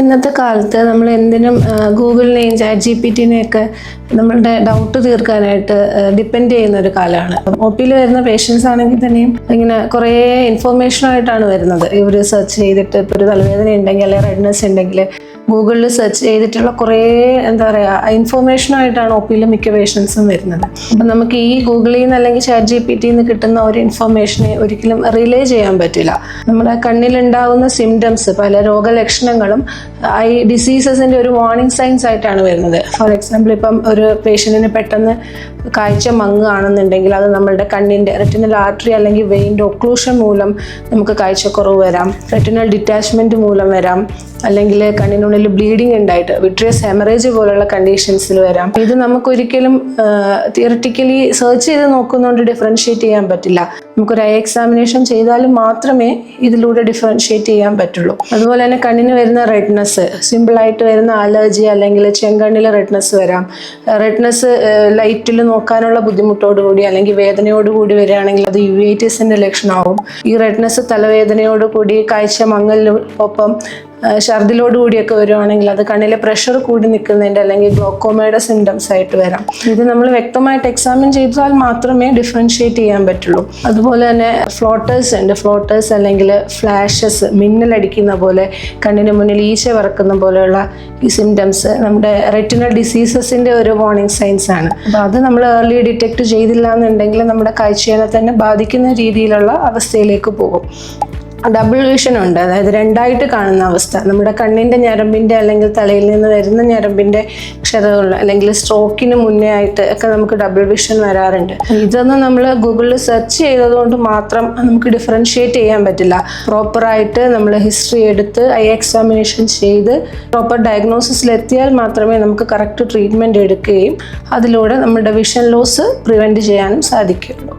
ഇന്നത്തെ കാലത്ത് നമ്മൾ എന്തിനും ഗൂഗിളിനെയും ChatGPT-നെയൊക്കെ നമ്മളുടെ ഡൗട്ട് തീർക്കാനായിട്ട് ഡിപ്പെൻഡ് ചെയ്യുന്ന ഒരു കാലമാണ്. ഒ.പിയിൽ വരുന്ന പേഷ്യൻസ് ആണെങ്കിൽ തന്നെയും ഇങ്ങനെ കുറേ ഇൻഫോർമേഷനായിട്ടാണ് വരുന്നത്. ഇവർ സെർച്ച് ചെയ്തിട്ട് ഇപ്പോൾ ഒരു തലവേദന ഉണ്ടെങ്കിൽ അല്ലെങ്കിൽ റെഡ്നെസ് ഉണ്ടെങ്കിൽ ഗൂഗിളിൽ സെർച്ച് ചെയ്തിട്ടുള്ള കുറേ ഇൻഫോർമേഷനായിട്ടാണ് ഒ.പിയിൽ മിക്ക പേഷ്യൻസും വരുന്നത്. അപ്പം നമുക്ക് ഈ ഗൂഗിളിൽ നിന്ന് അല്ലെങ്കിൽ ChatGPT-യിൽ നിന്ന് കിട്ടുന്ന ഒരു ഇൻഫോർമേഷനെ ഒരിക്കലും റിലേ ചെയ്യാൻ പറ്റില്ല. നമ്മുടെ കണ്ണിലുണ്ടാകുന്ന സിംറ്റംസ്, പല രോഗലക്ഷണങ്ങളും ഐ ഡിസീസസിൻ്റെ ഒരു വാർണിംഗ് സൈൻസ് ആയിട്ടാണ് വരുന്നത്. ഫോർ എക്സാമ്പിൾ, ഇപ്പം ഒരു പേഷ്യൻറ്റിന് പെട്ടെന്ന് കാഴ്ച മങ്ങുകയാണെന്നുണ്ടെങ്കിൽ അത് നമ്മളുടെ കണ്ണിൻ്റെ റെറ്റിനൽ ആർട്ടറി അല്ലെങ്കിൽ വെയിൻ്റെ ഒക്ലൂഷൻ മൂലം നമുക്ക് കാഴ്ചക്കുറവ് വരാം. റെറ്റിനൽ ഡിറ്റാച്ച്മെൻറ്റ് മൂലം വരാം. അല്ലെങ്കിൽ കണ്ണിനുള്ളിൽ ബ്ലീഡിങ് ഉണ്ടായിട്ട് വിട്രിയസ് ഹെമറേജ് പോലുള്ള കണ്ടീഷൻസിൽ വരാം. ഇത് നമുക്കൊരിക്കലും തിയററ്റിക്കലി സെർച്ച് ചെയ്ത് നോക്കുന്നതുകൊണ്ട് ഡിഫറൻഷ്യേറ്റ് ചെയ്യാൻ പറ്റില്ല. നമുക്കൊരു ഐ എക്സാമിനേഷൻ ചെയ്താലും മാത്രമേ ഇതിലൂടെ ഡിഫറൻഷ്യേറ്റ് ചെയ്യാൻ പറ്റുള്ളൂ. അതുപോലെ തന്നെ കണ്ണിന് വരുന്ന റെഡ്നെസ്, സിമ്പിളായിട്ട് വരുന്ന അലർജി അല്ലെങ്കിൽ ചെങ്കണ്ണിൽ റെഡ്നെസ് വരാം. റെഡ്നെസ് ലൈറ്റിൽ നോക്കാനുള്ള ബുദ്ധിമുട്ടോടുകൂടി അല്ലെങ്കിൽ വേദനയോടുകൂടി വരികയാണെങ്കിൽ അത് യുവൈറ്റിസിൻ്റെ ലക്ഷണമാവും. ഈ റെഡ്നെസ് തലവേദനയോടുകൂടി കാഴ്ച മങ്ങലിനൊപ്പം ഛർദിലോടുകൂടിയൊക്കെ വരുവാണെങ്കിൽ അത് കണ്ണിലെ പ്രഷർ കൂടി നിൽക്കുന്നതിൻ്റെ അല്ലെങ്കിൽ ഗ്ലോക്കോമയുടെ സിംറ്റംസ് ആയിട്ട് വരാം. ഇത് നമ്മൾ വ്യക്തമായിട്ട് എക്സാമിൻ ചെയ്താൽ മാത്രമേ ഡിഫറൻഷ്യേറ്റ് ചെയ്യാൻ പറ്റുള്ളൂ. അതുപോലെ തന്നെ ഫ്ലോട്ടേഴ്സ് ഉണ്ട്. ഫ്ലോട്ടേഴ്സ് അല്ലെങ്കിൽ ഫ്ലാഷസ്, മിന്നലടിക്കുന്ന പോലെ, കണ്ണിന് മുന്നിൽ ഈച്ച പറക്കുന്ന പോലെയുള്ള ഈ സിംറ്റംസ് നമ്മുടെ റെറ്റിനൽ ഡിസീസസിൻ്റെ ഒരു വാർണിംഗ് സൈൻസ് ആണ്. അപ്പോൾ അത് നമ്മൾ ഏർലി ഡിറ്റക്ട് ചെയ്തില്ല എന്നുണ്ടെങ്കിൽ നമ്മുടെ കാഴ്ചയെ തന്നെ ബാധിക്കുന്ന രീതിയിലുള്ള അവസ്ഥയിലേക്ക് പോകും. ഡബിൾ വിഷൻ ഉണ്ട്, അതായത് രണ്ടായിട്ട് കാണുന്ന അവസ്ഥ. നമ്മുടെ കണ്ണിൻ്റെ ഞരമ്പിൻ്റെ അല്ലെങ്കിൽ തലയിൽ നിന്ന് വരുന്ന ഞരമ്പിൻ്റെ ക്ഷതകൾ അല്ലെങ്കിൽ സ്ട്രോക്കിന് മുന്നേ ആയിട്ട് ഒക്കെ നമുക്ക് ഡബിൾ വിഷൻ വരാറുണ്ട്. ഇതൊന്നും നമ്മൾ ഗൂഗിളിൽ സെർച്ച് ചെയ്തതുകൊണ്ട് മാത്രം നമുക്ക് ഡിഫറൻഷ്യേറ്റ് ചെയ്യാൻ പറ്റില്ല. പ്രോപ്പറായിട്ട് നമ്മൾ ഹിസ്റ്ററി എടുത്ത് ഐ എക്സാമിനേഷൻ ചെയ്ത് പ്രോപ്പർ ഡയഗ്നോസിസിലെത്തിയാൽ മാത്രമേ നമുക്ക് കറക്റ്റ് ട്രീറ്റ്മെൻറ്റ് എടുക്കുകയും അതിലൂടെ നമ്മുടെ വിഷൻ ലോസ് പ്രിവെൻറ്റ് ചെയ്യാനും സാധിക്കുകയുള്ളൂ.